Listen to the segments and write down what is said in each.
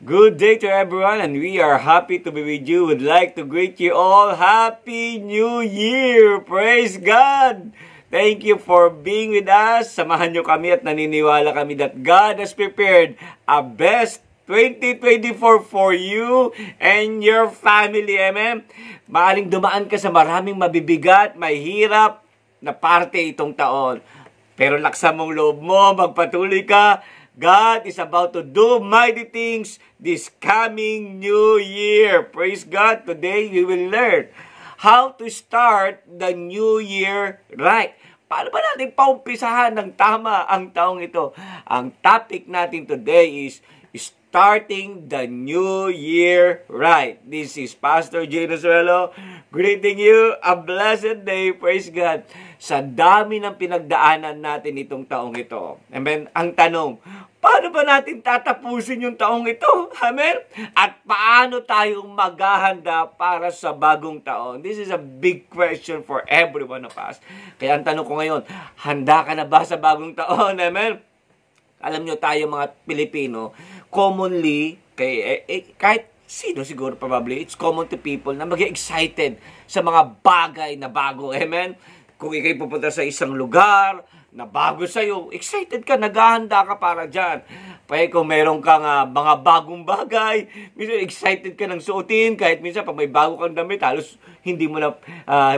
Good day to everyone, and we are happy to be with you. Would like to greet you all. Happy New Year! Praise God! Thank you for being with us. Samahan nyo kami at naniniwala kami that God has prepared a best 2024 for you and your family. Amen? Maaring dumaan ka sa maraming mabibigat, mahirap na parte itong taon. Pero laksa mong loob mo, magpatuloy ka. God is about to do mighty things this coming new year. Praise God. Today we will learn how to start the new year right. Paano ba natin paumpisahan ng tama ang taong ito? Ang topic natin today is starting the new year right. This is Pastor Jay Rosuelo greeting you. A blessed day. Praise God. Sa dami ng pinagdaanan natin itong taong ito. Amen. Ang tanong, paano ba natin tatapusin yung taong ito? Amen? At paano tayong maghahanda para sa bagong taon? This is a big question for every one of us. Kaya ang tanong ko ngayon, handa ka na ba sa bagong taon? Amen? Alam nyo tayo mga Pilipino, commonly, kahit sino siguro probably, it's common to people na mag-excited sa mga bagay na bago. Amen? Kung ikay pupunta sa isang lugar na bago sa'yo, excited ka, naghahanda ka para dyan. Kaya kung meron kang mga bagong bagay, minsan excited ka ng suotin, kahit minsan pag may bago kang damit, halos hindi mo na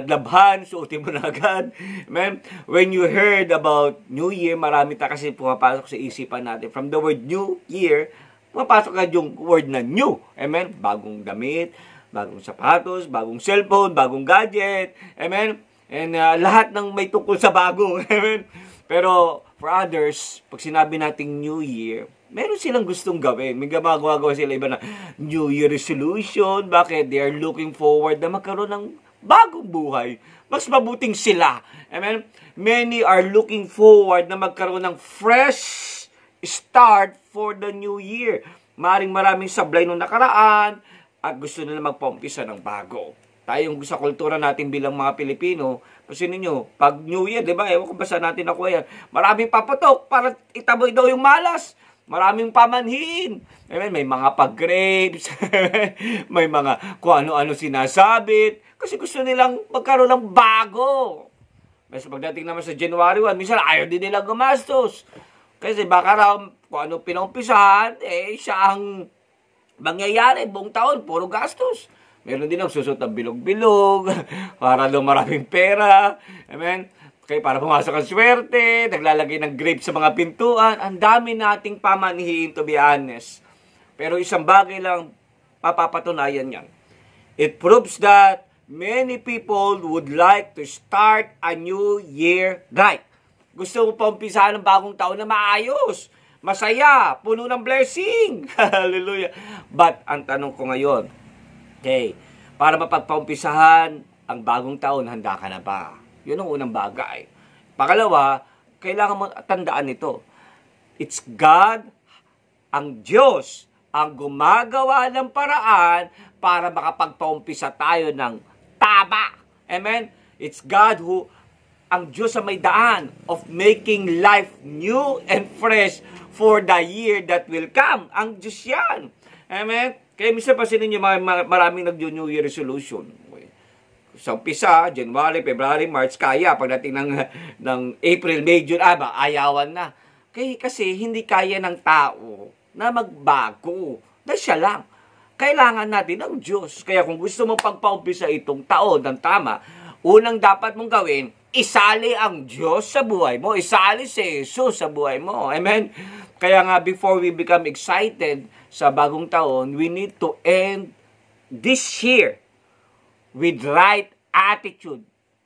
labhan, suotin mo na agad. Amen? When you heard about New Year, marami kasi pumapasok sa isipan natin. From the word New Year, pumapasok ka yung word na new. Amen? Bagong damit, bagong sapatos, bagong cellphone, bagong gadget. Amen? And lahat ng may tungkol sa bago. Amen? Pero for others, pag sinabi nating New Year, meron silang gustong gawin. May gumagawa sila iba na New Year resolution. Bakit? They are looking forward na magkaroon ng bagong buhay. Mas mabuting sila. Amen? Many are looking forward na magkaroon ng fresh start for the new year. Maraming sablay nung nakaraan at gusto nila magpaumpisa ng bago. Tayong sa kultura natin bilang mga Pilipino, kasi ninyo, pag New Year, di ba, ewan ko basta natin ako yan, maraming papatok para itaboy daw yung malas. Maraming pamanhin. May mga pag-grapes. May mga kung ano-ano sinasabit. Kasi gusto nilang magkaroon ng bago. Kasi pagdating naman sa January 1, minsan ayaw din nilang gumastos. Kasi baka raw, kung ano pinaumpisahan, siya ang mangyayari buong taon, puro gastos. Meron din ang susot ng bilog-bilog, para daw maraming pera. Amen? Okay, para pumasok ang swerte, naglalagay ng grapes sa mga pintuan. Ang dami nating pamanhihin, to be honest. Pero isang bagay lang, papapatunayan yan. It proves that many people would like to start a new year right. Gusto mo pa umpisahan ng bagong taon na maayos, masaya, puno ng blessing. Hallelujah. But ang tanong ko ngayon, okay, para mapagpaumpisahan ang bagong taon, handa ka na ba? Yun ang unang bagay. Pangalawa, kailangan mo tandaan ito. It's God, ang Diyos, ang gumagawa ng paraan para makapagpaumpisa tayo ng tama. Amen? It's God who, ang Diyos sa may daan of making life new and fresh for the year that will come. Ang Diyos yan. Amen? Kaya minsan pa sinin nyo maraming nag-New Year resolution. Sa umpisa, January, February, March, kaya. Pagdating ng April, May, June, ayawan na. Kasi hindi kaya ng tao na magbago. Na siya lang. Kailangan natin ng Diyos. Kaya kung gusto mong pagpaumpisa itong taon ng tama, unang dapat mong gawin, isali ang Diyos sa buhay mo. Isali si Jesus sa buhay mo. Amen? Kaya nga, before we become excited sa bagong taon, we need to end this year with right attitude.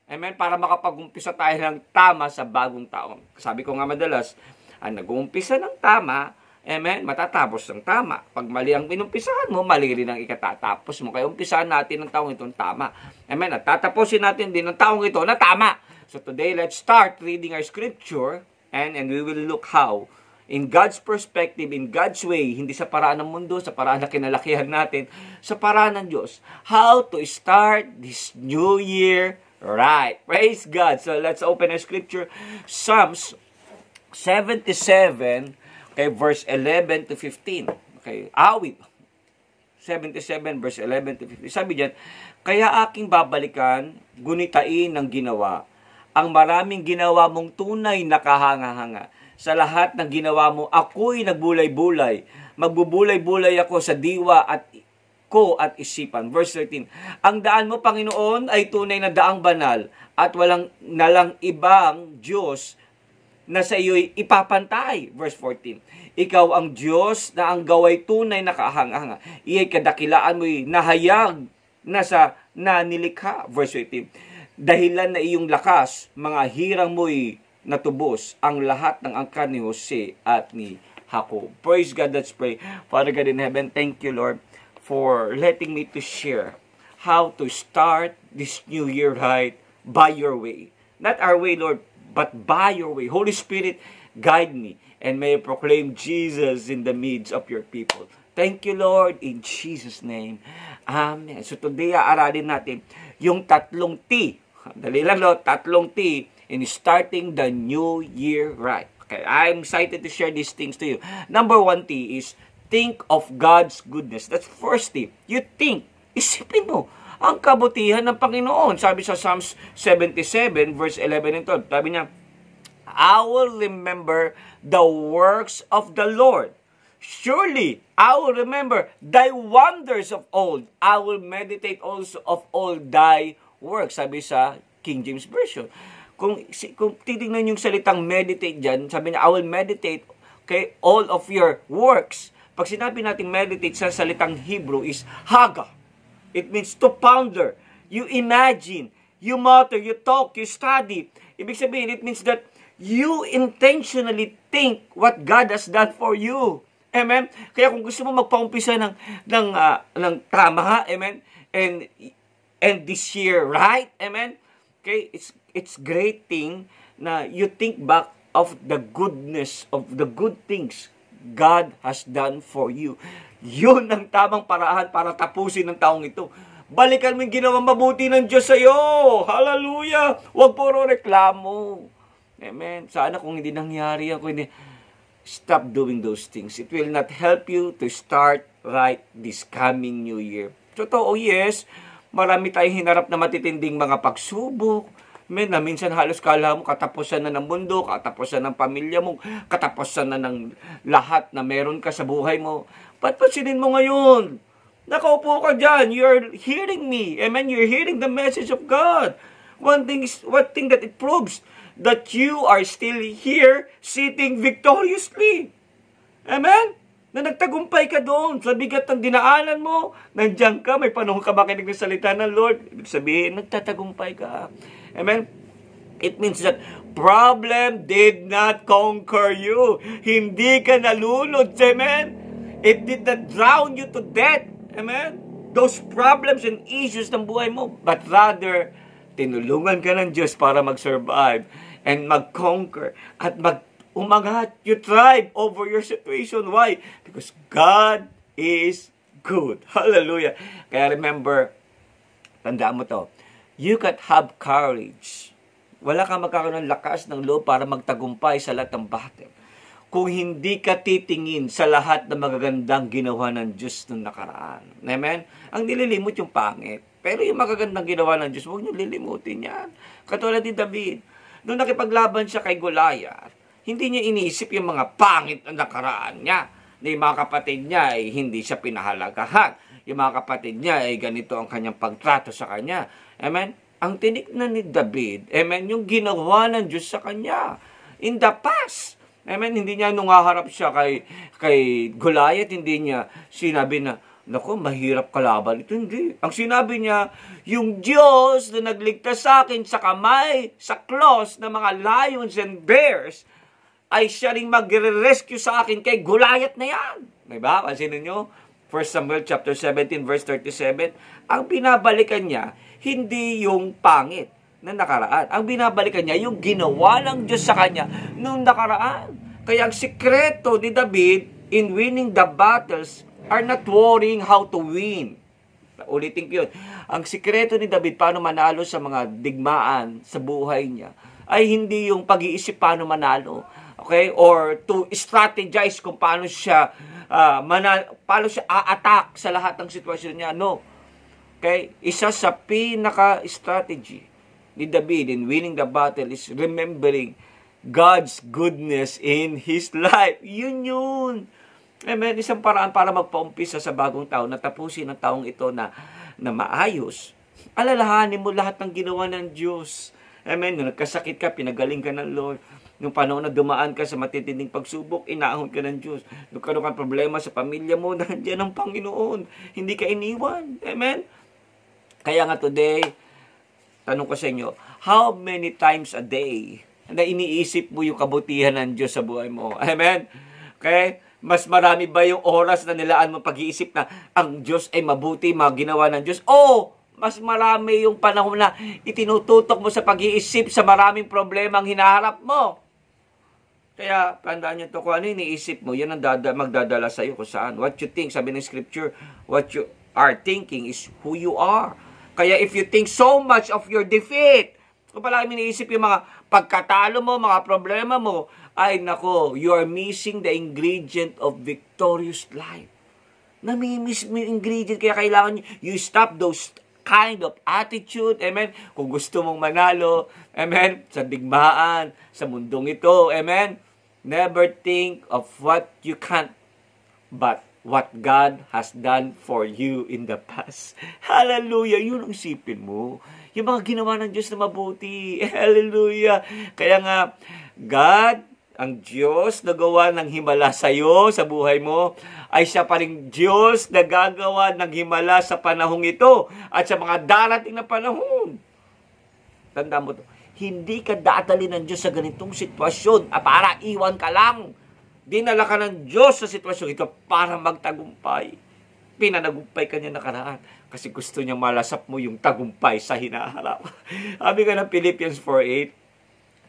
Amen? Para makapag-umpisa tayo ng tama sa bagong taon. Sabi ko nga madalas, ang nag-uumpisa ng tama, amen, matatapos ng tama. Pag mali ang pinumpisahan mo, mali rin ang ikatatapos mo. Kaya umpisahan natin ng taong itong tama. Amen? At tatapusin natin din ng taong ito na tama. So today, let's start reading our scripture and we will look how in God's perspective, in God's way, hindi sa paraan ng mundo, sa paraan na kinalakihan natin, sa paraan ng Diyos, how to start this new year right. Praise God. So let's open our scripture. Psalms 77, okay, verse 11 to 15. Okay, awit 77 verse 11 to 15. Sabi diyan, kaya aking babalikan, gunitain ng ginawa. Ang maraming ginawa mong tunay na kahanga-hanga. Sa lahat ng ginawa mo, ako'y nagbulay-bulay. Magbubulay-bulay ako sa diwa at ko at isipan. Verse 13, ang daan mo, Panginoon, ay tunay na daang banal at walang nalang ibang Diyos na sa iyo'y ipapantay. Verse 14, ikaw ang Diyos na ang gaway tunay na kahanga-hanga. Iya'y kadakilaan mo'y nahayag na sa nanilikha. Verse 18, dahilan na iyong lakas, mga hirang mo'y natubos ang lahat ng angkan ni Jose at ni Jacob. Praise God, let's pray. Father God in heaven, thank you, Lord, for letting me to share how to start this new year right by your way. Not our way, Lord, but by your way. Holy Spirit, guide me and may I proclaim Jesus in the midst of your people. Thank you, Lord, in Jesus' name. Amen. So today, aaralin natin yung tatlong T. Dali lang, Lord, tatlong T in starting the new year right. Okay, I'm excited to share these things to you. Number 1 T is think of God's goodness. That's first tip. You think. Isipin mo ang kabutihan ng Panginoon. Sabi sa Psalms 77 verse 11 and 12. Sabi niya, I will remember the works of the Lord. Surely, I will remember thy wonders of old. I will meditate also of all thy works. Sabi sa King James Version. Kung titignan yung salitang meditate dyan, sabi niya, I will meditate, okay, all of your works. Pag sinabi natin meditate sa salitang Hebrew is haga. It means to ponder. You imagine, you mutter, you talk, you study. Ibig sabihin, it means that you intentionally think what God has done for you. Amen? Kaya kung gusto mo magpaumpisa ng tama, amen? And this year, right? Amen? Okay, it's great thing na you think back of the goodness, of the good things God has done for you. Yun ang tamang paraan para tapusin ng taong ito. Balikan mo yung ginawang mabuti ng Diyos sa iyo. Hallelujah! Huwag puro reklamo. Amen. Sana kung hindi nangyari yan, stop doing those things. It will not help you to start right this coming new year. Totoo, yes. Marami tayong hinarap na matitinding mga pagsubok. Na minsan halos kala mo katapusan na ng mundo, katapusan ng pamilya mo, katapusan na ng lahat na meron ka sa buhay mo. Pansinin mo ngayon. Nakaupo ka dyan. You're hearing me. Amen? You're hearing the message of God. One thing that it proves that you are still here sitting victoriously. Amen? Na nagtagumpay ka doon sa bigat ng dinaanan mo. Nandiyan ka, may panahon ka makinig ng salita ng Lord. Ibig sabihin, nagtatagumpay ka. Amen? It means that problem did not conquer you. Hindi ka nalunod. Amen? It did not drown you to death. Amen? Those problems and issues ng buhay mo. But rather, tinulungan ka ng Diyos para mag-survive and mag-conquer at umangat. You thrive over your situation. Why? Because God is good. Hallelujah. Kaya remember, tandaan mo to, you can have courage. Wala kang magkakaroon ng lakas ng loob para magtagumpay sa lahat ng battle. Kung hindi ka titingin sa lahat ng magagandang ginawa ng Diyos nung nakaraan. Amen? Ang nililimot yung pangit. Pero yung magagandang ginawa ng Diyos, huwag niyo lilimutin yan. Katulad ni David, nung nakipaglaban siya kay Goliath, hindi niya iniisip yung mga pangit na nakaraan niya. Na yung mga kapatid niya ay hindi siya pinahalagahan. Yung mga kapatid niya ay ganito ang kanyang pagtrato sa kanya. Amen? Ang tinignan ni David, amen, yung ginawa ng Diyos sa kanya. In the past. Amen? Hindi niya nung haharap siya kay Goliath, hindi niya sinabi na, naku, mahirap kalaban ito. Hindi. Ang sinabi niya, yung Diyos na nagligtas sa akin sa kamay, sa claws ng mga lions and bears, ay siya rin magre-rescue sa akin kay Goliath na yan. Diba? Pansinin nyo, 1 Samuel chapter 17 verse 37, ang binabalikan niya, hindi yung pangit na nakaraan. Ang binabalikan niya, yung ginawa ng Diyos sa kanya nung nakaraan. Kaya ang sikreto ni David in winning the battles are not worrying how to win. Ulitin ko yun. Ang sikreto ni David paano manalo sa mga digmaan sa buhay niya ay hindi yung pag-iisip paano manalo. Okay? Or to strategize kung paano siya paano siya a-attack sa lahat ng sitwasyon niya. No. Okay? Isa sa pinaka-strategy ni David in winning the battle is remembering God's goodness in his life. Yun. Amen. Isang paraan para magpaumpisa sa bagong taon na tapusin ang taong ito na maayos. Alalahanin mo lahat ng ginawa ng Diyos. Amen. Nung nagkasakit ka, pinagaling ka ng Lord. Nung panahon na dumaan ka sa matitinding pagsubok, inahon ka ng Diyos. Nung karoon ka problema sa pamilya mo, nandiyan ang Panginoon. Hindi ka iniwan. Amen. Kaya nga today, tanong ko sa inyo, how many times a day na iniisip mo yung kabutihan ng Diyos sa buhay mo? Amen? Okay? Mas marami ba yung oras na nilaan mo pag-iisip na ang Diyos ay mabuti, ginawa ng Diyos? Mas marami yung panahon na itinututok mo sa pag-iisip sa maraming problema ang hinaharap mo. Kaya, tandaan nyo to, kung ano iniisip mo, yan ang magdadala sa iyo kung saan. What you think, sabi ng Scripture, what you are thinking is who you are. Kaya if you think so much of your defeat, kung palagi iniisip yung mga pagkatalo mo, mga problema mo, ay nako, you are missing the ingredient of victorious life. Namimiss mo yung ingredient, kaya kailangan you stop those kind of attitude, amen? Kung gusto mong manalo, amen? Sa digmaan, sa mundong ito, amen? Never think of what you can't, but what God has done for you in the past. Hallelujah! Yun ang isipin mo. Yung mga ginawa ng Diyos na mabuti. Hallelujah! Kaya nga, God, ang Diyos na gawa ng himala sa iyo, sa buhay mo, ay siya pa rin Diyos na gagawa ng himala sa panahong ito at sa mga darating na panahon. Tandaan mo to. Hindi ka dadali ng Diyos sa ganitong sitwasyon para iwan ka lang. Dinala ka ng Diyos sa sitwasyon ito para magtagumpay. Pinanagumpay ka niya nakaraan kasi gusto niya malasap mo yung tagumpay sa hinaharap. Sabi ka ng Philippians 4:8,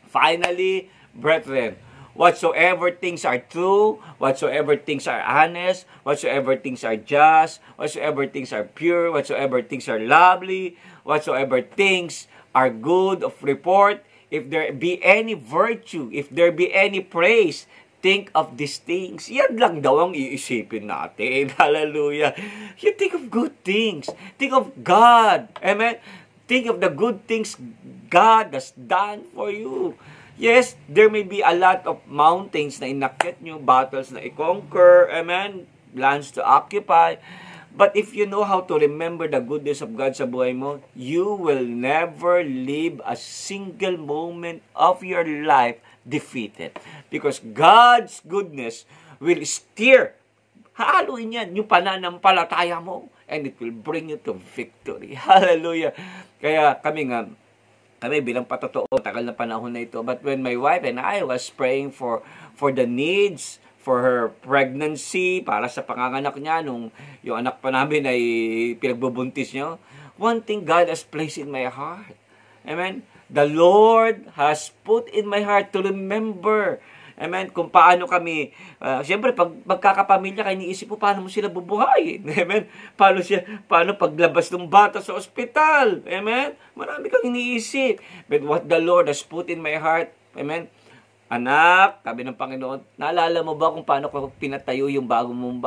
finally, brethren, whatsoever things are true, whatsoever things are honest, whatsoever things are just, whatsoever things are pure, whatsoever things are lovely, whatsoever things are good of report, if there be any virtue, if there be any praise, think of these things. Yan lang daw ang iisipin natin. Hallelujah. You think of good things. Think of God. Amen. Think of the good things God has done for you. Yes, there may be a lot of mountains na inakyat nyo, battles na i-conquer, amen, lands to occupy. But if you know how to remember the goodness of God sa buhay mo, you will never live a single moment of your life defeated. Because God's goodness will steer, haluin yan, yung pananampalataya mo, and it will bring you to victory. Hallelujah. Kaya kami bilang patotoo, tagal na panahon na ito. But when my wife and I was praying for the needs, for her pregnancy, para sa panganganak niya, nung yung anak pa namin ay pinagbubuntis niya, one thing God has placed in my heart. Amen? The Lord has put in my heart to remember, amen, kung paano kami, siyempre, pag magkakapamilya, kayo iniisip mo, paano mo sila bubuhayin? Amen? Paano paglabas ng bata sa ospital? Amen? Marami kang iniisip. But what the Lord has put in my heart, amen, anak, sabi ng Panginoon, naalala mo ba kung paano ko pinatayo yung bago niyong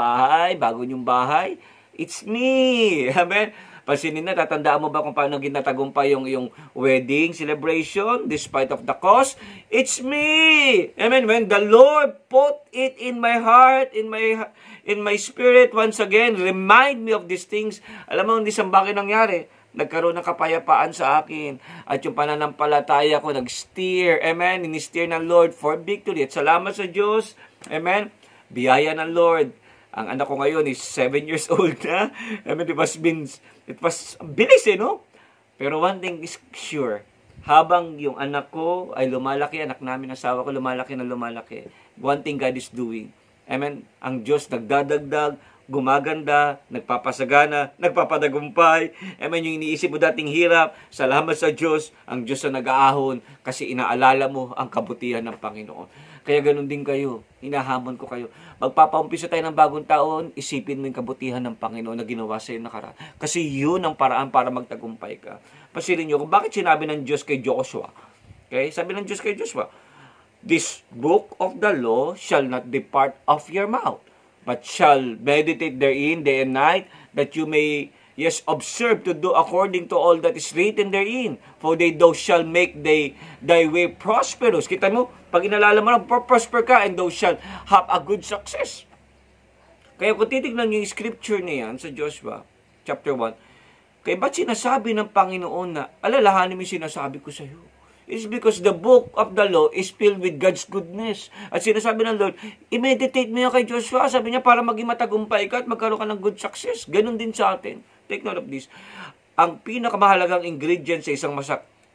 bahay? It's me. Amen? Pansinin na, tatandaan mo ba kung paano ginatagumpay yung wedding celebration despite of the cost? It's me. Amen? When the Lord put it in my heart, in my spirit, once again, remind me of these things. Alam mo, hindi saan bakit nangyari? Nagkaroon ng kapayapaan sa akin. At yung pananampalataya ko, nag-steer. Amen? Ini-steer ng Lord for victory. At salamat sa Diyos. Amen? Biyaya ng Lord. Ang anak ko ngayon is 7 years old na. Amen? It was bilis no? Pero one thing is sure. Habang yung anak ko ay lumalaki, anak namin, asawa ko, lumalaki. One thing God is doing. Amen? Ang Diyos nagdadagdag, gumaganda, nagpapasagana, nagpapadagumpay. Amen, yung iniisip mo dating hirap, salamat sa Diyos, ang Diyos na nag-aahon kasi inaalala mo ang kabutihan ng Panginoon. Kaya ganun din kayo, hinahamon ko kayo. Magpapaumpisa tayo ng bagong taon, isipin mo yung kabutihan ng Panginoon na ginawa sa iyo nakaraan. Kasi yun ang paraan para magtagumpay ka. Pasilin nyo kung bakit sinabi ng Diyos kay Joshua. Okay? Sabi ng Diyos kay Joshua, This book of the law shall not depart of your mouth, but shall meditate therein day and night, that you may, yes, observe to do according to all that is written therein. For thou shall make thy way prosperous. Kita mo, pag inalala mo na, prosper ka, and thou shall have a good success. Kaya kung titignan niyo yung scripture niyan sa Joshua, chapter 1, kaya ba't sinasabi ng Panginoon na, alalahanin mo yung sinasabi ko sa iyo? It's because the book of the law is filled with God's goodness. At sinasabi ng Lord, i-meditate mo yan kay Joshua. Sabi niya, para maging matagumpay ka at magkaroon ka ng good success. Ganon din sa atin. Take note of this. Ang pinakamahalagang ingredient sa isang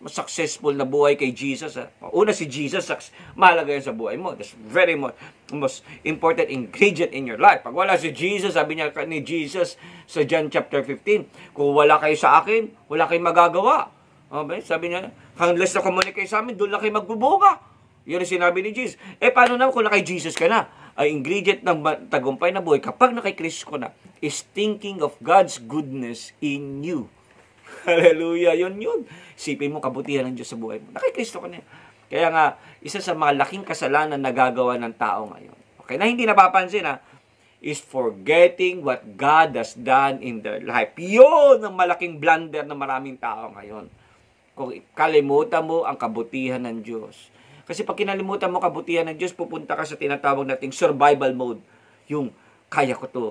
successful na buhay kay Jesus. Una, si Jesus, mahalaga yan sa buhay mo. That's very most important ingredient in your life. Pag wala si Jesus, sabi niya ni Jesus sa John chapter 15, kung wala kayo sa akin, wala kayong magagawa. Okay? Sabi niya, unless na communicate sa amin, doon lang kayo magbubuga. Yun ang sinabi ni Jesus. Paano naman kung nakay Jesus ka na? Ang ingredient ng tagumpay na buhay, kapag nakay Kristo ka na, is thinking of God's goodness in you. Hallelujah! Yun. Isipin mo, kabutihan ng Diyos sa buhay mo. Nakay Kristo ka na. Kaya nga, isa sa mga laking kasalanan na nagagawa ng tao ngayon, okay, na hindi napapansin is forgetting what God has done in their life. Yun ang malaking blunder ng maraming tao ngayon. Kung kalimutan mo ang kabutihan ng Diyos. Kasi pag kinalimutan mo kabutihan ng Diyos, pupunta ka sa tinatawag nating survival mode. Yung, kaya ko to.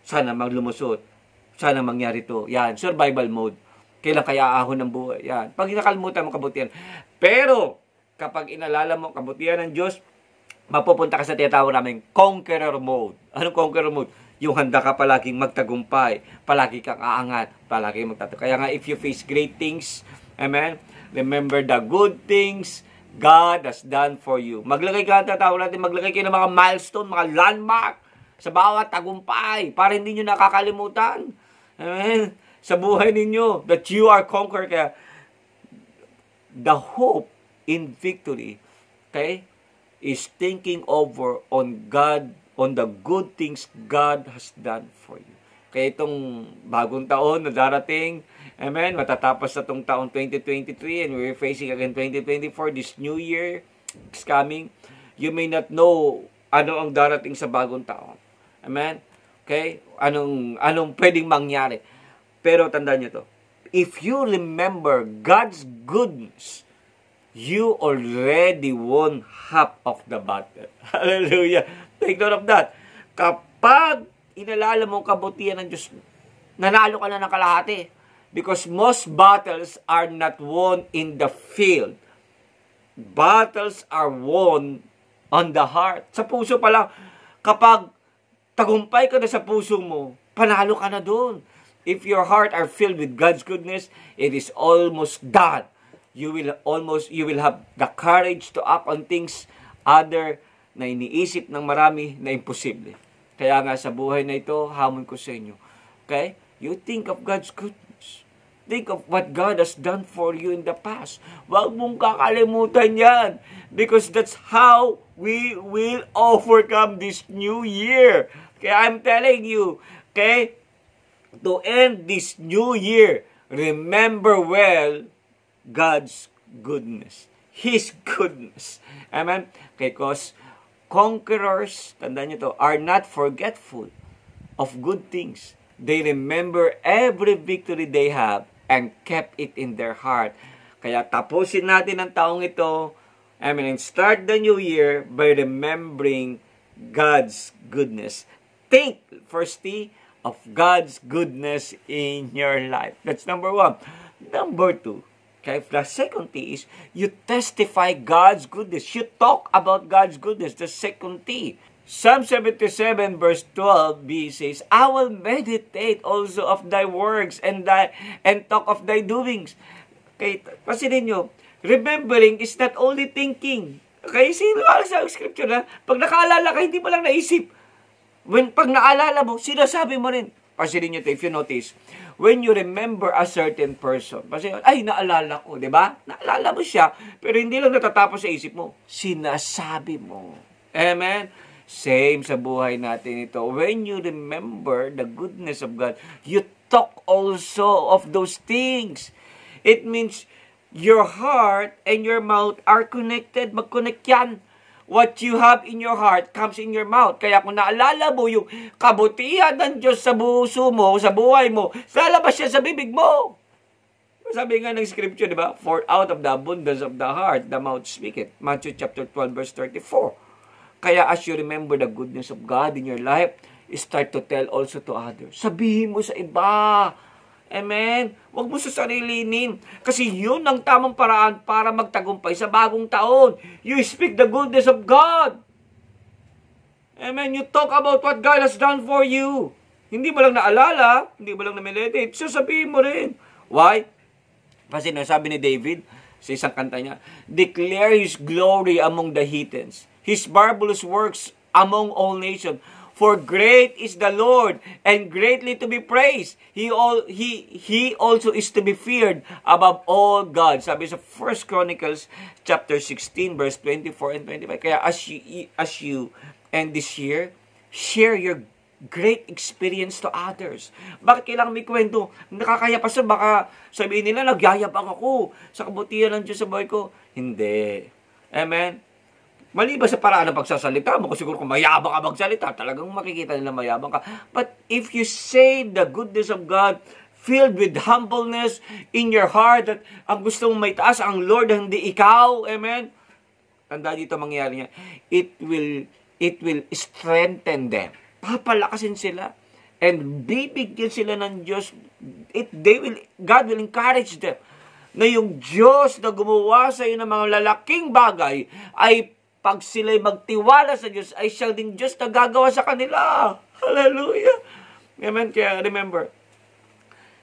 Sana maglumusot. Sana mangyari to. Yan, survival mode. Kailan kaya ahon ng buhay. Yan. Pag nakalimutan mo kabutihan. Pero, kapag inalala mo kabutihan ng Diyos, mapupunta ka sa tinatawag namin conqueror mode. Anong conqueror mode? Yung handa ka palaging magtagumpay. Palagi kang aangat. Palagi magtatagumpay. Kaya nga, if you face great things, amen, remember the good things God has done for you. Maglagay ka, tatawag natin, maglagay kayo ng mga milestone, mga landmark sa bawat tagumpay para hindi nyo nakakalimutan. Amen. Sa buhay ninyo that you are conquered. Kaya the hope in victory, okay, is thinking over on God, on the good things God has done for you. Kaya itong bagong taon na darating, amen, matatapos na itong taon 2023 and we're facing again 2024, this new year is coming. You may not know ano ang darating sa bagong taon. Amen? Okay? Anong pwedeng mangyari. Pero tandaan nyo to. If you remember God's goodness, you already won half of the battle. Hallelujah. Take note of that. Kapag inalala mo ang kabutihan ng Diyos, nanalo ka na ng kalahati. Because most battles are not won in the field. Battles are won on the heart. Sa puso pa lang, kapag tagumpay ka na sa puso mo, panalo ka na doon. If your heart are filled with God's goodness, it is almost done. You will have the courage to act on things other na iniisip ng marami na imposible. Kaya nga sa buhay na ito, hamon ko sa inyo. Okay? You think of God's goodness. Think of what God has done for you in the past. Huwag mong kakalimutan yan. Because that's how we will overcome this new year. Kaya I'm telling you, okay? To end this new year, remember well God's goodness. His goodness. Amen? Because conquerors, tandaan nyo to, are not forgetful of good things. They remember every victory they have and kept it in their heart. Kaya tapusin natin ang taong ito, and start the new year by remembering God's goodness. Think, firstly, of God's goodness in your life. That's number one. Number two, okay, the second T is you testify God's goodness. You talk about God's goodness. The second T. Psalm 77 verse 12b says, I will meditate also of thy works and talk of thy doings. Okay, pansinin nyo, remembering is not only thinking. Okay, sino sa scripture na, pag nakaalala ka, hindi mo lang naisip. Pag naalala mo, sinasabi mo rin. Pansinin nyo ito, if you notice, when you remember a certain person, ay, naalala ko, di ba? Naalala mo siya, pero hindi lang natatapos sa isip mo. Sinasabi mo. Amen? Same sa buhay natin ito. When you remember the goodness of God, you talk also of those things. It means your heart and your mouth are connected. Mag-connect yan. what you have in your heart comes in your mouth. Kaya kung naalala mo yung kabutihan ng Diyos sa puso mo, sa buhay mo, lalabas siya sa bibig mo. Sabi nga ng scripture, di ba? For out of the abundance of the heart, the mouth speaketh. Matthew chapter 12, verse 34. Kaya as you remember the goodness of God in your life, start to tell also to others. Sabihin mo sa iba. Amen? Huwag mo sasarilinin. Kasi yun ang tamang paraan para magtagumpay sa bagong taon. You speak the goodness of God. Amen? You talk about what God has done for you. Hindi mo lang naalala, hindi mo lang na-meditate, sasabihin mo rin. Why? Kasi nasabi ni David sa isang kanta niya, declare His glory among the heathens, His marvelous works among all nations. For great is the Lord, and greatly to be praised. He also is to be feared above all gods. Sabi sa 1 Chronicles chapter 16, verse 24 and 25. Kaya as you end this year, share your great experience to others. Bakit kailangan may kwento? Nakakaya pa baka sabihin nila, nagyayabang ako sa kabutihan ng Diyos sa buhay ko. Hindi. Amen? Maliban sa paraan ng pagsasalita mo, kung siguro kung mayabang ka magsalita, talagang makikita nila mayabang ka. But if you say the goodness of God, filled with humbleness in your heart, that ang gusto mong may taas, ang Lord, hindi ikaw, amen? Tanda dito mangyayari niya, it will strengthen them. Papalakasin sila. And bibigyan sila ng Diyos. God will encourage them na yung Diyos na gumawa sa iyo ng mga lalaking bagay ay pag sila'y magtiwala sa Diyos, ay siyang ding Diyos na gagawa sa kanila. Hallelujah. Amen. Kaya remember,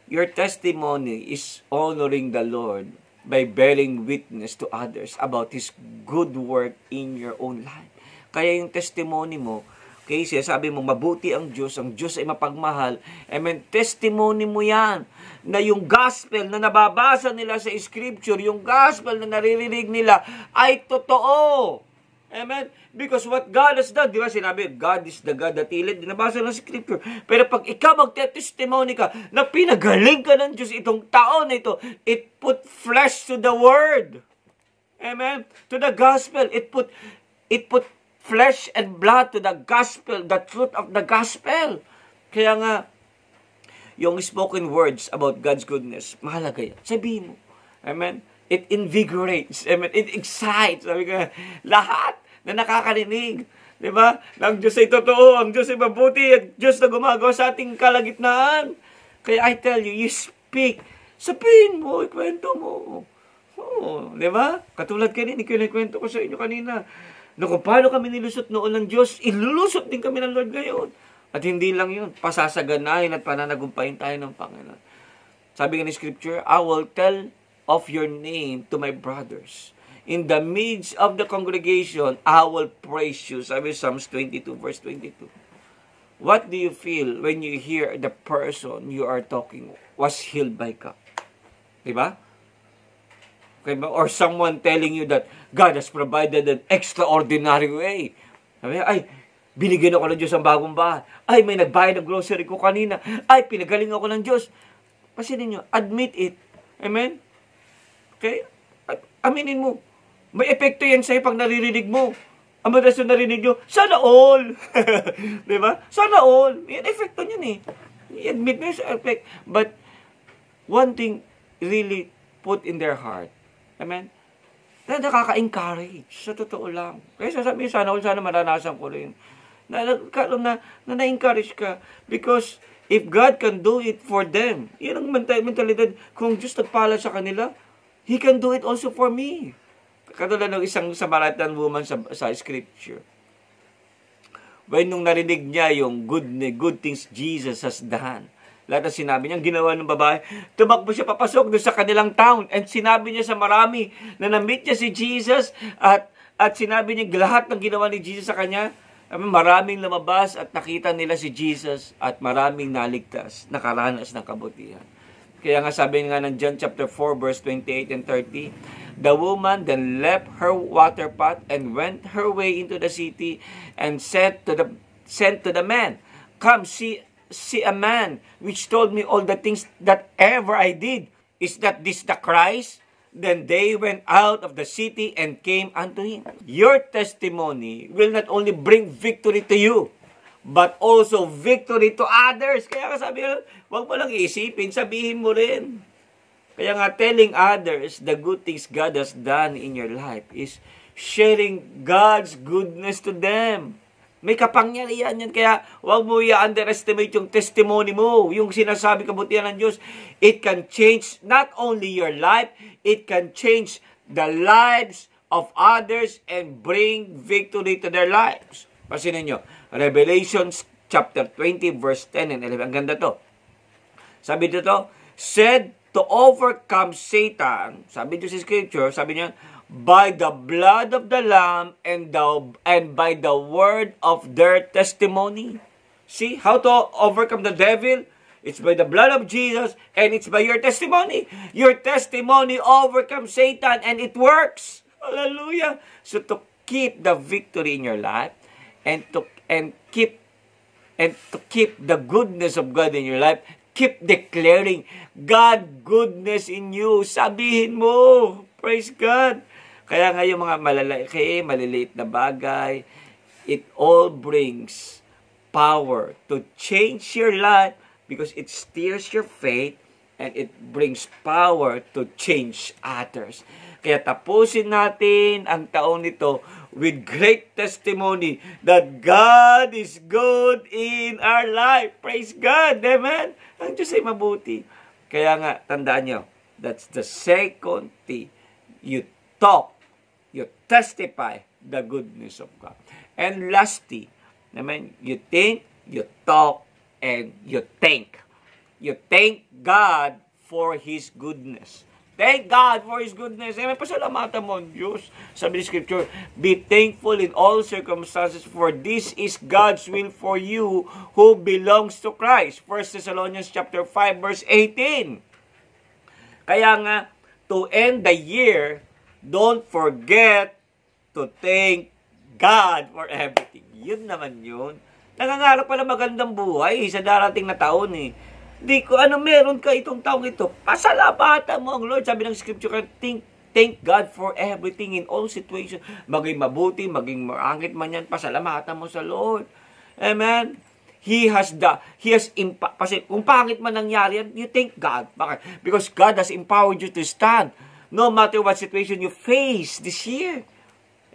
your testimony is honoring the Lord by bearing witness to others about His good work in your own life. Kaya yung testimony mo, okay, sabi mo, mabuti ang Diyos ay mapagmahal. Amen. Testimony mo yan, na yung gospel na nababasa nila sa scripture, yung gospel na naririnig nila, ay totoo. Amen? Because what God has done, di ba sinabi, God is the God that healeth, dinabasa ng scripture. Pero pag ikaw magte-testimony ka, na pinagaling ka ng Diyos itong taon na ito, it put flesh to the word. Amen? To the gospel. It put flesh and blood to the gospel, the truth of the gospel. Kaya nga, yung spoken words about God's goodness, mahalaga yan. Sabihin mo. Amen? It invigorates. Amen? It excites. Sabi ko, lahat na nakakarinig. Diba? Ang Diyos ay totoo. Ang Diyos ay mabuti. Ang Diyos na gumagawa sa ating kalagitnaan. Kaya I tell you, you speak. Sabihin mo, ikwento mo. Oh, diba? Katulad kanina, ikwento ko sa inyo kanina. Na kung paano kami nilusot noon ng Diyos, ilulusot din kami ng Lord ngayon. At hindi lang yun, pasasaganahin at pananagumpahin tayo ng Panginoon. Sabi nga ni Scripture, I will tell of your name to my brothers. In the midst of the congregation, I will praise you. Sabi Psalms 22, verse 22. What do you feel when you hear the person you are talking was healed by God? Diba? Okay, or someone telling you that God has provided an extraordinary way. Sabi, ay, binigyan ako ng Diyos ang bagong bahay. Ay, may nagbayad ng grocery ko kanina. Ay, pinagaling ako ng Diyos. Pasinin nyo, admit it. Amen? Okay? Aminin mo. May epekto yan sa'yo pag naririnig mo. Ang madalas yung narinig nyo, sana all. Diba? Sana all. Yan, epekto nyan eh. I-admit mo yung effect. But, one thing really put in their heart. Amen? Na nakaka-encourage. Sa totoo lang. Kaya sasabihin, sana all, sana maranasan ko rin. Na-encourage ka. Because, if God can do it for them, yan ang mentalidad. Kung Diyos nagpala sa kanila, He can do it also for me. Katulad ng isang Samaritan woman sa scripture. When nung narinig niya yung good things Jesus has done, lahat na sinabi niya, ginawa ng babae, tumakbo siya papasok doon sa kanilang town, and sinabi niya sa marami na na-meet niya si Jesus, at sinabi niya lahat ng ginawa ni Jesus sa kanya, maraming lumabas at nakita nila si Jesus, at maraming naligtas, nakaranas ng kabutihan. Kaya nga sabi nga ng John chapter 4 verse 28 and 30, the woman then left her water pot and went her way into the city and said to the man, come see a man which told me all the things that ever I did. Is that this the Christ? Then they went out of the city and came unto him. Your testimony will not only bring victory to you, but also victory to others. Kaya sabi mo, huwag mo lang iisipin, sabihin mo rin. Kaya nga, telling others the good things God has done in your life is sharing God's goodness to them. May kapangyarihan yan. Kaya huwag mo i-underestimate yung testimony mo, yung sinasabi kabutihan ng Diyos. It can change not only your life, it can change the lives of others and bring victory to their lives. Pasinin nyo, Revelation chapter 20 verse 10 and 11. Ang ganda to. Sabi dito, said to overcome Satan, sabi dito sa scripture, sabi niya, by the blood of the Lamb and by the word of their testimony. See how to overcome the devil? It's by the blood of Jesus and it's by your testimony. Your testimony overcomes Satan and it works. Hallelujah. So to keep the victory in your life and to keep the goodness of God in your life, keep declaring God goodness in you. Sabihin mo. Praise God. Kaya nga yung mga maliliit na bagay, it all brings power to change your life because it steers your faith and it brings power to change others. Kaya tapusin natin ang taon nito with great testimony that God is good in our life. Praise God. Amen? Ang Diyos ay mabuti. Kaya nga, tandaan nyo, that's the second thing. You talk, you testify the goodness of God. And lastly, you think, you talk, and you thank. You thank God for His goodness. Thank God for His goodness. Amen. Pasalamatan mo ang Diyos. Sabi ni Scripture, be thankful in all circumstances, for this is God's will for you who belongs to Christ. 1 Thessalonians chapter 5, verse 18. Kaya nga, to end the year, don't forget to thank God for everything. Yun naman yun. Nangangarap pa na magandang buhay sa darating na taon eh. Di ko, meron ka itong taong ito? Pasalamatan mo ang Lord. Sabi ng Scripture, thank God for everything in all situations. Maging mabuti, maging maangit man yan, pasalamatan mo sa Lord. Amen? Kasi kung pangit man nangyari yan, you thank God. Bakit? Because God has empowered you to stand. No matter what situation you face this year.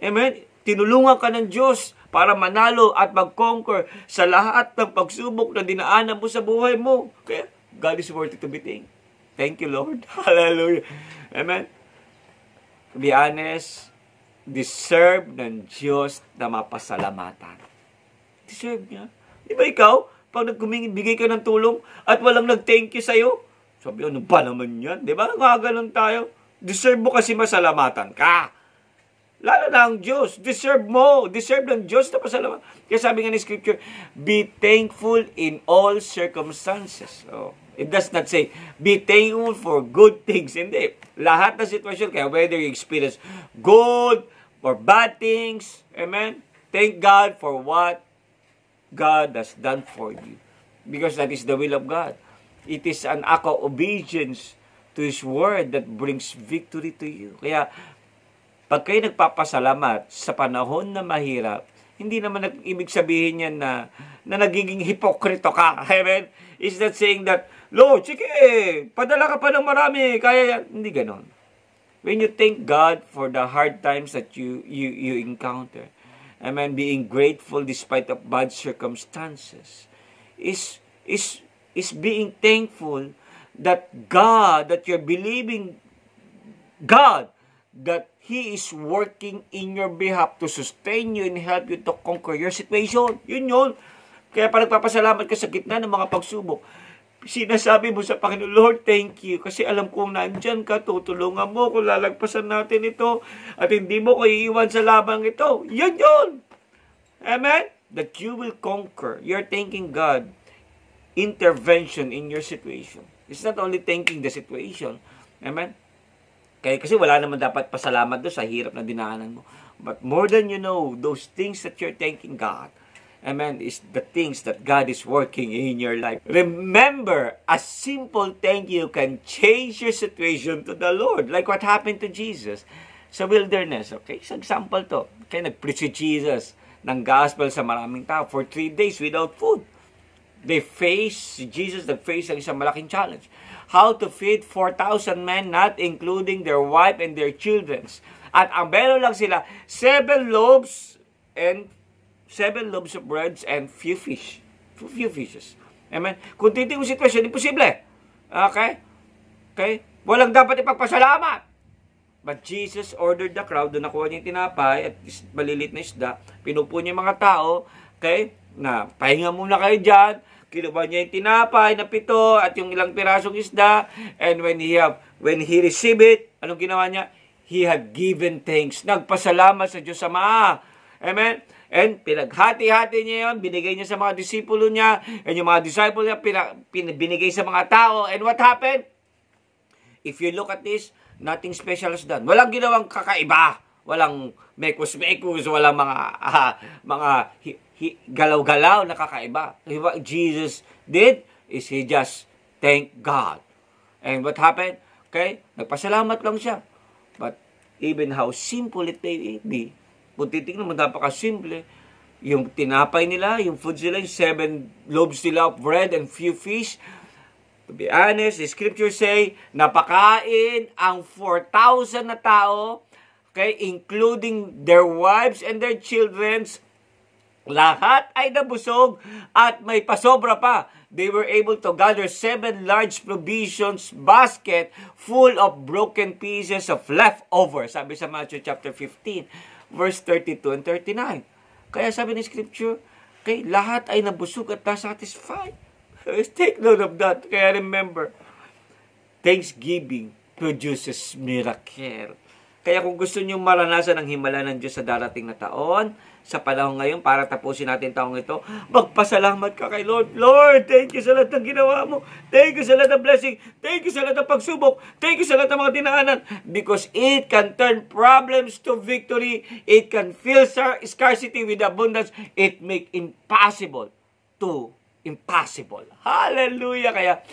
Amen? Tinulungan ka ng Diyos para manalo at mag-conquer sa lahat ng pagsubok na dinaanan mo sa buhay mo. Kaya, God is worthy to be thanked. Thank you, Lord. Hallelujah. Amen? To be honest, deserve ng Diyos na mapasalamatan. Deserve niya. Di ba ikaw, pag bigay ka ng tulong at walang nag-thank you sa'yo, sabi, ano ba naman yan? Di ba? Gaganon tayo. Deserve mo kasi masalamatan ka. Lalo na ang Diyos. Deserve mo. Deserve ng Diyos na pasalamat. Kaya sabi nga ni Scripture, be thankful in all circumstances. So, it does not say, be thankful for good things. Hindi. Lahat na sitwasyon, kaya whether you experience good or bad things, amen, thank God for what God has done for you. Because that is the will of God. It is an act of obedience to His Word that brings victory to you. Kaya, pag kayo nagpapasalamat sa panahon na mahirap, hindi naman ibig sabihin yan na nagiging hipokrito ka. Amen? It's not saying that, Lord, sige, padala ka pa ng marami, kaya yan. Hindi ganon. When you thank God for the hard times that you encounter, amen, being grateful despite of bad circumstances, is being thankful that God, that you're believing God, that He is working in your behalf to sustain you and help you to conquer your situation. Yun yun. Kaya pa nagpapasalamat ka sa gitna ng mga pagsubok. Sinasabi mo sa Panginoon, Lord, thank you. Kasi alam kong nandyan ka, tutulungan mo kung lalagpasan natin ito at hindi mo ko iiwan sa labang ito. Yun yun. Amen? That you will conquer. You're thanking God intervention in your situation. It's not only thanking the situation. Amen? Kasi wala naman dapat pasalamat doon sa hirap na dinaanan mo. But more than you know, those things that you're thanking God, Amen, is the things that God is working in your life. Remember, a simple thank you can change your situation to the Lord. Like what happened to Jesus sa wilderness. Okay, sa example to. Okay, nag-preach si Jesus ng gospel sa maraming tao for 3 days without food. Jesus nag-face ang isang malaking challenge. How to feed 4,000 men, not including their wife and their children. At ang meron lang sila, 7 loaves of breads and few fishes. Amen? Kung titignan mo sitwasyon, imposible. Okay? Okay? Walang dapat ipagpasalamat. But Jesus ordered the crowd, doon nakuha niya yung tinapay at malilit na isda, pinupo niya yung mga tao, okay? Na pahinga muna kayo dyan, kinuha niya yung tinapay na 7 at yung ilang pirasong isda, and when he received it, anong ginawa niya? He had given thanks. Nagpasalamat sa Diyos Ama. Amen? And pinaghati-hati niya yun, binigay niya sa mga disipulo niya, and yung mga disciple niya, binigay sa mga tao. And what happened? If you look at this, nothing special is done. Walang ginawang kakaiba. Walang mekos-mekos, walang mga galaw-galaw na kakaiba. What Jesus did is He just thanked God. And what happened? Okay? Nagpasalamat lang siya. But even how simple it may be, kung titignan mo, napaka-simple. Yung tinapay nila, yung food nila, yung 7 loaves nila of bread and few fish. To be honest, the scripture say, napakain ang 4,000 na tao, okay, including their wives and their children. Lahat ay nabusog at may pasobra pa. They were able to gather 7 large provisions basket full of broken pieces of leftovers. Sabi sa Matthew chapter 15, verse 32 and 39. Kaya sabi ni scripture, okay, lahat ay nabusog at nasatisfied. Take note of that. Kaya remember, thanksgiving produces miracle. Kaya kung gusto nyo maranasan ang himala ng Diyos sa darating na taon, sa panahon ngayon, para tapusin natin taong ito, magpasalamat ka kay Lord. Lord, thank you sa lahat ng ginawa mo. Thank you sa lahat ng blessing. Thank you sa lahat ng pagsubok. Thank you sa lahat ng mga dinaanan. Because it can turn problems to victory. It can fill scarcity with abundance. It make impossible to impossible. Hallelujah! Kaya,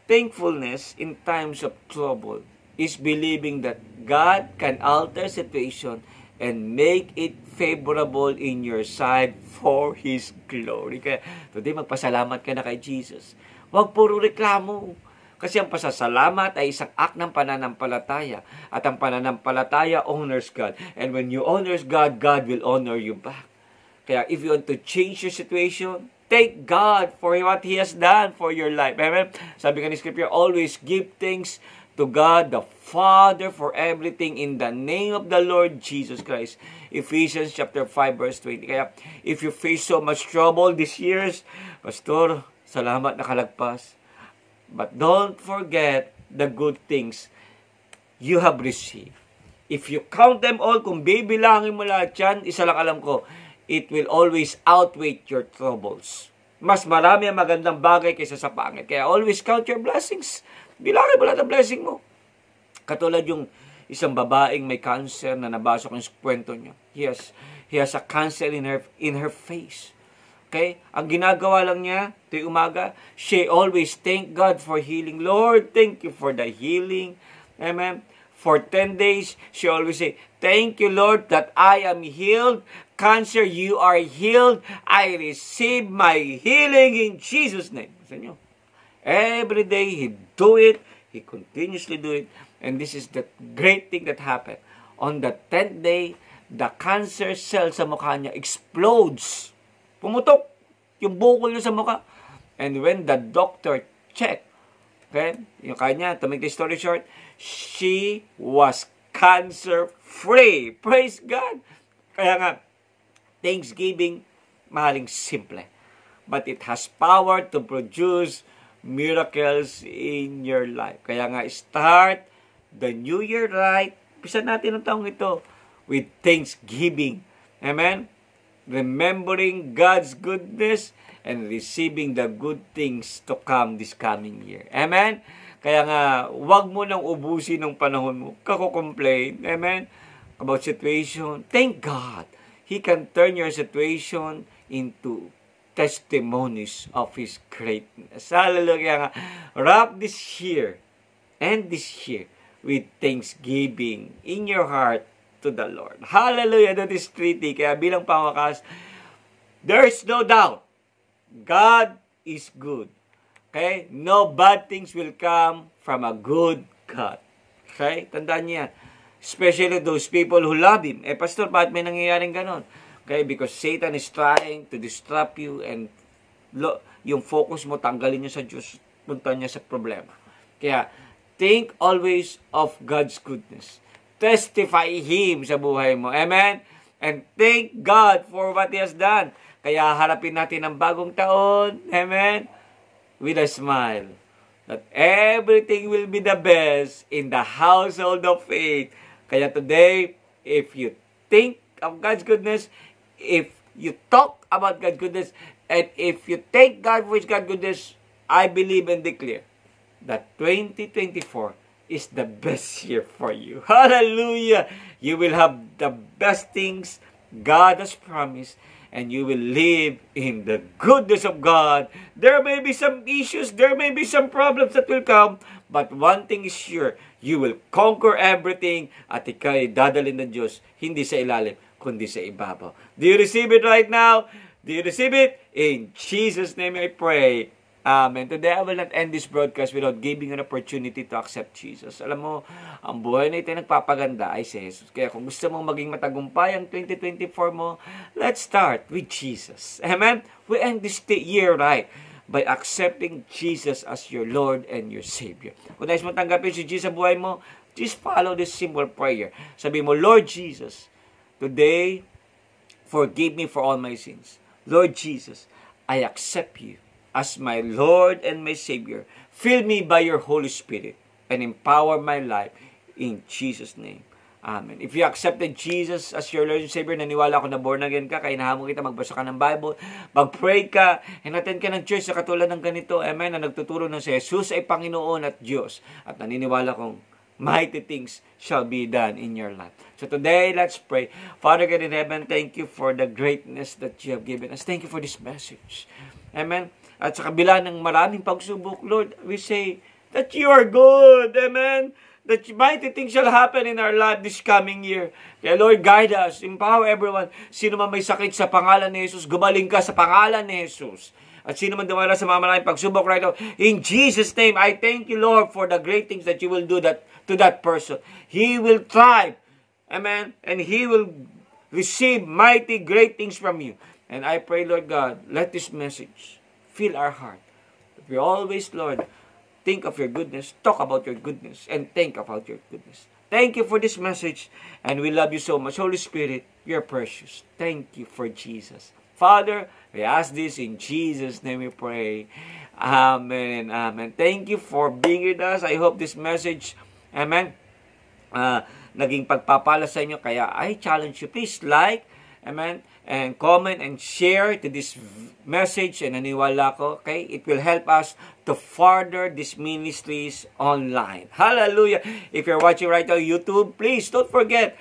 thankfulness in times of trouble is believing that God can alter situation and make it favorable in your side for His glory. Kaya, today magpasalamat ka na kay Jesus. Huwag puro reklamo. Kasi ang pasasalamat ay isang act ng pananampalataya. At ang pananampalataya honors God. And when you honors God, God will honor you back. Kaya, if you want to change your situation, thank God for what He has done for your life. Amen? Sabi ka ni Scripture, always give thanks to God the Father for everything in the name of the Lord Jesus Christ. Ephesians chapter 5 verse 20. Kaya, if you face so much trouble this years, Pastor, salamat nakalagpas. But don't forget the good things you have received. If you count them all, kung bibilangin mo lahat yan, isa lang alam ko, it will always outweigh your troubles. Mas marami ang magandang bagay kaysa sa pangit. Kaya always count your blessings. Bilangin mo lahat ang blessing mo. Katulad yung isang babaeng may cancer na nabasa ko yung kwento niya. He has a cancer in her face. Okay? Ang ginagawa lang niya, tuwing umaga, she always thank God for healing. Lord, thank you for the healing. Amen? For 10 days, she always say, thank you, Lord, that I am healed. Cancer, you are healed. I receive my healing in Jesus' name. Sa inyo. Every day, he do it. He continuously do it. And this is the great thing that happened. On the 10th day, the cancer cell sa mukha niya explodes. Pumutok yung bukol niya sa mukha. And when the doctor checked, okay, yung kanya, to make the story short, she was cancer-free. Praise God! Kaya nga, Thanksgiving, mahaling simple. But it has power to produce miracles in your life. Kaya nga, start the new year right. Pisa natin ang taong ito with thanksgiving. Amen? Remembering God's goodness and receiving the good things to come this coming year. Amen? Kaya nga, huwag mo nang ubusin ng panahon mo. Kako-complain. Amen? About situation. Thank God. He can turn your situation into testimonies of His greatness. Hallelujah. Wrap this year and this year with thanksgiving in your heart to the Lord. Hallelujah. That is treaty. Kaya bilang pangwakas, there is no doubt God is good. Okay? No bad things will come from a good God. Okay? Tandaan niya. Especially those people who love Him. Pastor, bakit may nangyayaring ganon? Okay? Because Satan is trying to distract you and yung focus mo, tanggalin niya sa Diyos, punta niya sa problema. Kaya, think always of God's goodness. Testify Him sa buhay mo. Amen? And thank God for what He has done. Kaya harapin natin ang bagong taon. Amen? With a smile. That everything will be the best in the household of faith. Kaya today, if you think of God's goodness, if you talk about God's goodness, and if you thank God for His God's goodness, I believe and declare that 2024 is the best year for you. Hallelujah! You will have the best things God has promised, and you will live in the goodness of God. There may be some issues, there may be some problems that will come, but one thing is sure, you will conquer everything at ika'y dadalhin ng Diyos, hindi sa ilalim, kundi sa ibabaw. Do you receive it right now? Do you receive it? In Jesus' name I pray. Amen. Today, I will not end this broadcast without giving an opportunity to accept Jesus. Alam mo, ang buhay na ito nagpapaganda ay si Jesus. Kaya kung gusto mong maging matagumpay ang 2024 mo, let's start with Jesus. Amen? We end this year right by accepting Jesus as your Lord and your Savior. Kung nais mo tanggapin si Jesus sa buhay mo, just follow this simple prayer. Sabi mo, Lord Jesus, today, forgive me for all my sins. Lord Jesus, I accept you as my Lord and my Savior. Fill me by your Holy Spirit and empower my life in Jesus' name. Amen. If you accepted Jesus as your Lord and Savior, naniwala ako na born again ka, kaya nahamon kita, magbasa ka ng Bible, mag-pray ka, and attend ka ng church sa katulad ng ganito, amen, na nagtuturo ng si Jesus ay Panginoon at Diyos. At naniniwala kong mighty things shall be done in your life. So today, let's pray. Father God in heaven, thank you for the greatness that you have given us. Thank you for this message. Amen. At sa kabila ng maraming pagsubok, Lord, we say that you are good. Amen. That mighty things shall happen in our life this coming year. Kaya Lord, guide us. Empower everyone. Sino man may sakit sa pangalan ni Jesus, gumaling ka sa pangalan ni Jesus. At sino man dumala sa mga maraming pagsubok right now, in Jesus' name, I thank you, Lord, for the great things that you will do to that person. He will thrive. Amen. And he will receive mighty great things from you. And I pray, Lord God, let this message fill our heart. We always, Lord, think of your goodness, talk about your goodness, and think about your goodness. Thank you for this message, and we love you so much. Holy Spirit, you're precious. Thank you for Jesus. Father, we ask this in Jesus' name we pray. Amen and amen. Thank you for being with us. I hope this message, amen, naging pagpapala sa inyo. Kaya I challenge you, please like, amen, and comment and share to this message, and naniwala ko, okay, it will help us to further these ministries online. Hallelujah! If you're watching right now YouTube, please don't forget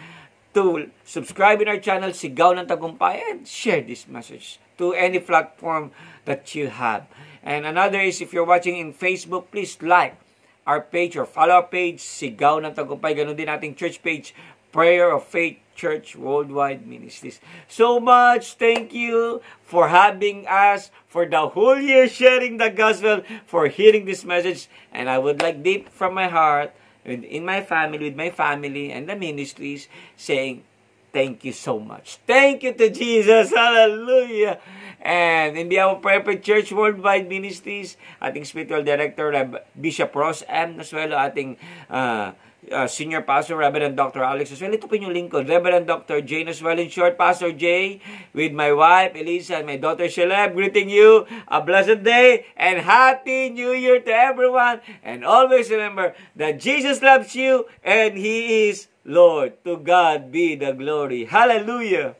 to subscribe in our channel, Sigaw ng Tagumpay, and share this message to any platform that you have. And another is, if you're watching in Facebook, please like our page or follow our page, Sigaw ng Tagumpay. Ganun din ating church page, Prayer of Faith Church Worldwide Ministries. So much thank you for having us for the whole year, sharing the gospel, for hearing this message. And I would like deep from my heart, in my family, with my family and the ministries, saying thank you so much. Thank you to Jesus. Hallelujah. And in behalf of Prayer for Church Worldwide Ministries, ating spiritual director, Bishop Ross M. Nasuelo, ating Senior Pastor, Reverend Dr. Alex Nasuelo. Ito po yung lingkod, Reverend Dr. Jay Nasuelo. In short, Pastor Jay, with my wife, Elisa, and my daughter, Sheleb, greeting you a blessed day and Happy New Year to everyone. And always remember that Jesus loves you and He is Lord. To God be the glory. Hallelujah.